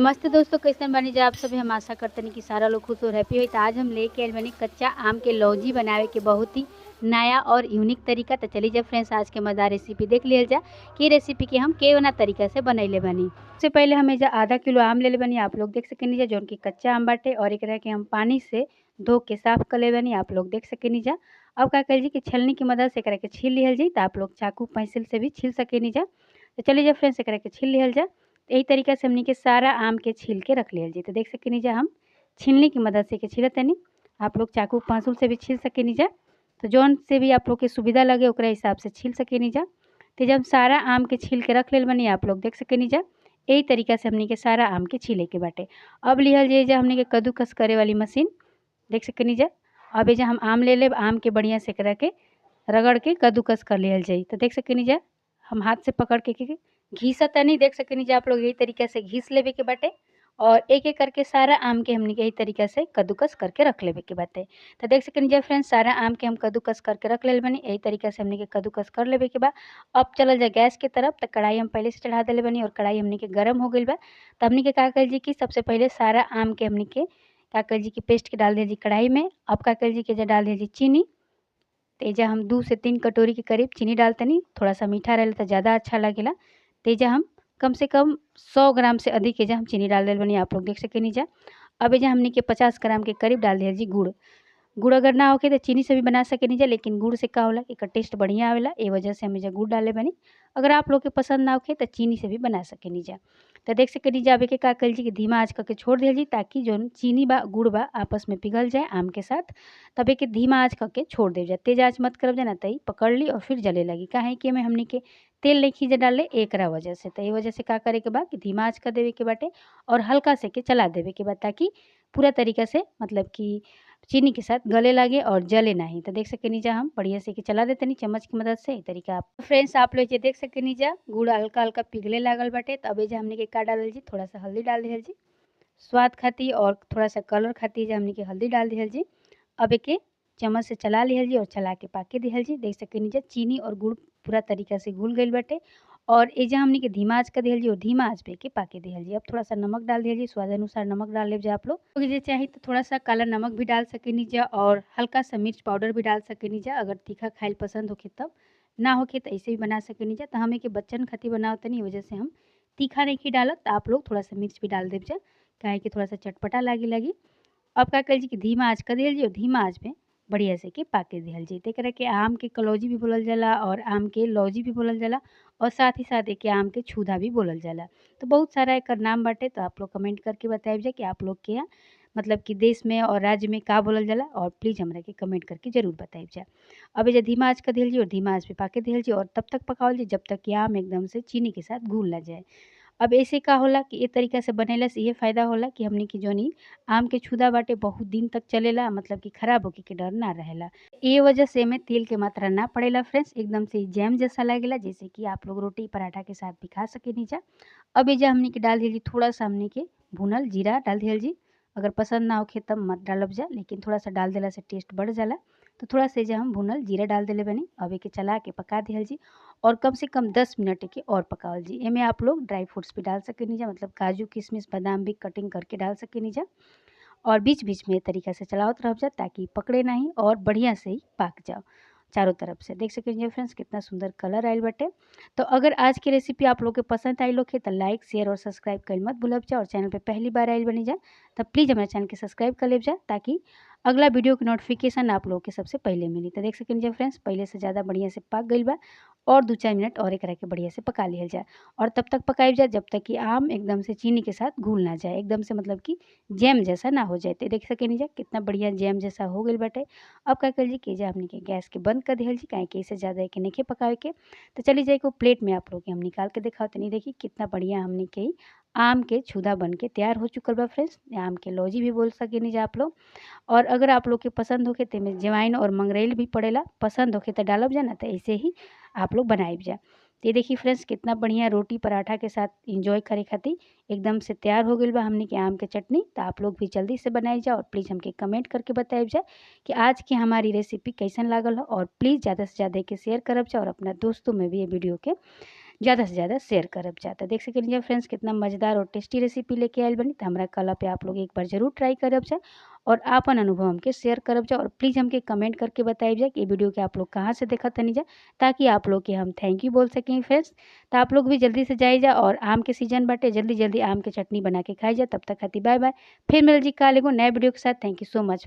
नमस्ते दोस्तों, कैसन बानी जा आप सभी। हम आशा करतनी कि सारा लोग खुश और हैप्पी होई। तो आज हम लेके आइल बानी कच्चा आम के लौजी बनावे के बहुत ही नया और यूनिक तरीका। तो चलिए जा फ्रेंड्स, आज के मज़ेदार रेसिपी देख लियल जा कि रेसिपी के हम केवना तरीका से बनैले बानी। सबसे पहले हम एजा आधा किलो आम ले बानी। आप लोग देख सकेनी जा जौन की कच्चा आम बाटे, और एकरा के हम पानी से धो के साफ कर ले बानी। आप लोग देख सकेनी जा। अब का कइल जी कि छलनी की मदद से एकरा के छील लिहल जाई। तो आप लोग चाकू पेंसिल से भी छील सकेनी जा। तो चलिए जा फ्रेंड्स, एकरा के छील लिहल जा। यही तरीका से हमनी के सारा आम के छील के रख लियल जी। तो देख सकेनी जा हम छीलनी की मदद से के छीलत तनी। आप लोग चाकू पांसुल से भी छील सकेनी जा। तो जौन से भी आप लोग के सुविधा लगे ओकरा हिसाब से छील सकेनी जा। तो जब सारा आम के छील के रख लेल बनी, आप लोग देख सकेनी जा। यही तरीका से हमनी के सारा आम के छीले के बाटे। अब लिहल जाई जा हमनी के कद्दूकस करे वाली मशीन। देख सकेनी जा। अब एजा हम आम ले लेब। आम के बढ़िया से एकरा के रगड़ के कद्दूकस कर लिहल जाई। तो देख सकेनी जा हम हाथ से पकड़ के घीसा तनी। देख सकेनी जा आप लोग यही तरीका से घीस लेवे के बाटे। और एक एक करके सारा आम के हमनी के यही तरीका से कद्दूकस करके रख लेवे के बाटे। तो देख सकेनी जा फ्रेंड्स, सारा आम के हम कद्दूकस करके रख लेल बनी। यही तरीका से हमनी के कद्दूकस कर लेवे के बा। अब चलल जा गैस के तरफ। तो कढ़ाई हम पहले से चढ़ा देले बनी और कढ़ाई हमनी के गरम हो गइल बा। तो हमनी के का कइल जी कि सबसे पहले सारा आम के हमनी के का कइल जी कि पेस्ट के डाल दिया जी कढ़ाई में। अब का कइल जी कि एजा डाल दिया जी चीनी। तेजा हम 2 से 3 कटोरी के करीब चीनी डालतनी। थोड़ा सा मीठा रहेला तो ज़्यादा अच्छा लगेला। तेजा हम कम से कम 100 ग्राम से अधिक एजा हम चीनी डाल देले बनी। आप लोग देख सकेनी जा। अब एजा हमनी के 50 ग्राम के करीब डाल दिया जी गुड़। गुड़ अगर ना होखे तो चीनी से भी बना सकेनी जा, लेकिन गुड़ से का होला कि एकर टेस्ट बढ़िया आवेला। ए वजह से हम एजा गुड़ डाले बनी। अगर आप लोग के पसंद ना होखे तो चीनी से भी बना सकेनी जा। तो देख सकेनी जा अब एके का कइल जी कि धीमा आँच करके छोड़ दिहल जी, ताकि जौन चीनी बा गुड़ बा आपस में पिघल जाए आम के साथ। तब एके धीमा आँच करके छोड़ देव जा। तेज आँच मत करब जा, ना त ई पकड़ ली और फिर जले लगी। काहे कि एमे हमनी के तेल नइखी जा डालले एकरा वजह से। तो ए वजह से का करे के बा कि धीमा आँच कर देवे के बाटे और हल्का से के चला देवे के बा, ताकि पूरा तरीका से मतलब कि चीनी के साथ गले लागे और जले नहीं। तो देख सकेनी जा हम बढ़िया से के चला देतनी चम्मच की मदद से। ई तरीका आप फ्रेंड्स आप लोग जे देख सकेनी जा गुड़ हल्का हल्का पिघले लागल बाटे। तो अब एजा हमनी के का डालल जी, थोड़ा सा हल्दी डाल दिहल जी स्वाद खातिर, और थोड़ा सा कलर खातिर जे हमनी के हल्दी डाल दिहल जी। अब एके चम्मच से चला लिहल जी और चला के पाके दिहल जी। देख सकेनी जा चीनी और गुड़ पूरा तरीका से घुल गइल बाटे। और एजा हमनी के धीमा आँच कर दिहल जी और धीमा आँच पे के पाके दिहल जी। अब थोड़ा सा नमक डाल दिहल जी, स्वाद अनुसार नमक डाल लेब जा। आप लोग जे चाही तो थोड़ा सा काला नमक भी डाल सकेनी जा और हल्का सा मिर्च पाउडर भी डाल सकेनी जा, अगर तीखा खाइल पसंद होखे तब। ना होखे तो ऐसे भी बना सकेनी जा। तो हम एके बच्चन खातिर बनावतनी, ई वजह से हम तीखा नइखी डालत। आप लोग थोड़ा सा मिर्च भी डाल देब जा, काहे कि थोड़ा सा चटपटा लागी। अब का कइल जी कि धीमा आँच कर दिहल जी और धीमा आँच पे बढ़िया से के पाके दिहल जी। तो एकरा के आम के कलौजी भी बोलल जाला और आम के लौजी भी बोलल जाला, और साथ ही साथ एके आम के छुधा भी बोलल जाला। तो बहुत सारा एकर नाम बाटे। तो आप लोग कमेंट करके बताइब जा कि आप लोग के यहाँ मतलब कि देश में और राज्य में का बोलल जाला, और प्लीज़ हमरा के कमेंट करके ज़रूर बताइब जा। अब एजा धीमा आँच कर दिहल जी और धीमा आँच पे पाके दिहल जी, और तब तक पकावल जी जब तक कि आम एकदम से चीनी के साथ घुल ना जाए। अब ऐसे का होला कि ए तरीका से बनैला से ये फ़ायदा होला कि हमनी के जौन ई आम के छुदा बाटे बहुत दिन तक चलेला, मतलब कि खराब होखे के डर ना रहेला। ए वजह से एमे तेल के मात्रा ना पड़ेला फ्रेंड्स, एकदम से जैम जैसा लागेला, जैसे कि आप लोग रोटी पराठा के साथ भी खा सकेनी जा। अब एजा हमनी के डाल दिहल जी थोड़ा सा हमनी के भुनल जीरा डाल दिहल जी। अगर पसंद ना होखे तब मत डालब जा, लेकिन थोड़ा सा डाल देला से टेस्ट बढ़ जाला। तो थोड़ा सा एजा हम भुनल जीरा डाल देले बानी। अब एके चला के पका दिहल जी और कम से कम 10 मिनट एके और पकावल जी। एमे आप लोग ड्राई फ्रूट्स भी डाल सकेनी जा, मतलब काजू किशमिश बादाम भी कटिंग करके डाल सकेनी जा। और बीच-बीच में ए तरीका से चलावत रहब जा, ताकि पकड़े नहीं और बढ़िया से ही पाक जाओ चारों तरफ से। देख सकेनी जा फ्रेंड्स कितना सुंदर कलर आइल बाटे। तो अगर आज की रेसिपी आप लोग के पसंद आइल होखे तो लाइक शेयर और सब्सक्राइब कइल मत भूलब जा, और चैनल पे पहली बार आइल बनी जा तो प्लीज़ हमारे चैनल के सब्सक्राइब कर लेब जा, ताकि अगला वीडियो के नोटिफिकेशन आप लोग के सबसे पहले मिली। तो देख सकेनी जा फ्रेंड्स पहले से ज़्यादा बढ़िया से पक गइल बा, और 2-4 मिनट और एकरा के बढ़िया से पका लिहल जा। और तब तक पकाइब जा जब तक कि आम एकदम से चीनी के साथ घुल ना जाए, एकदम से मतलब कि जैम जैसा ना हो जाए। तो देख सकेनी जा कितना बढ़िया जैम जैसा हो गइल बाटे। अब का कइल जी कि एजा हमनी के गैस के बंद कर दिहल जी, काहे कि एसे ज़्यादा एके नइखे पकावे के। तो चली जा एगो प्लेट में आप लोग के हम निकाल के दिखावतनी। देखी कितना बढ़िया हमनी के ई आम के छुदा बन के तैयार हो चुकल बा फ्रेंड्स। आम के लौजी भी बोल सकेनी जा आप लोग। और अगर आप लोग के पसंद होखे तो एमे अजवाइन और मंगरेल भी पड़ेला, पसंद होखे तो डालब जा, ना तो ऐसे ही आप लोग बनाइब जा। तो ये देखिए फ्रेंड्स कितना बढ़िया रोटी पराठा के साथ एंजॉय करे खातिर एकदम से तैयार हो गइल बा हमनी के आम के चटनी। तो आप लोग भी जल्दी से बनाई जा, और प्लीज़ हमके कमेंट करके बताइब जा कि आज की हमारी रेसिपी कैसन लागल हो, और प्लीज़ ज़्यादा से ज़्यादा एके शेयर करब जा, और अपना दोस्तों में भी ये वीडियो के ज़्यादा से ज़्यादा शेयर करब जा। त देख सकेनी जा फ्रेंड्स कितना मज़ेदार और टेस्टी रेसिपी लेके आइल बानी। त हमरा कहला पे आप लोग एक बार ज़रूर ट्राई करब जा और आपन अनुभव हमके शेयर करब जा और प्लीज़ हमके कमेंट करके बताइब जा कि ए वीडियो के आप लोग कहाँ से देखत तनी जा, ताकि आप लोग के हम थैंक यू बोल सकें फ्रेंड्स। त आप लोग भी जल्दी से जाई जा और आम के सीजन बाटे, जल्दी-जल्दी आम के चटनी बना के खाई जा। तब तक खातिर बाय-बाय। फिर मिलल जी काल एगो नए वीडियो के साथ। Thank you so much.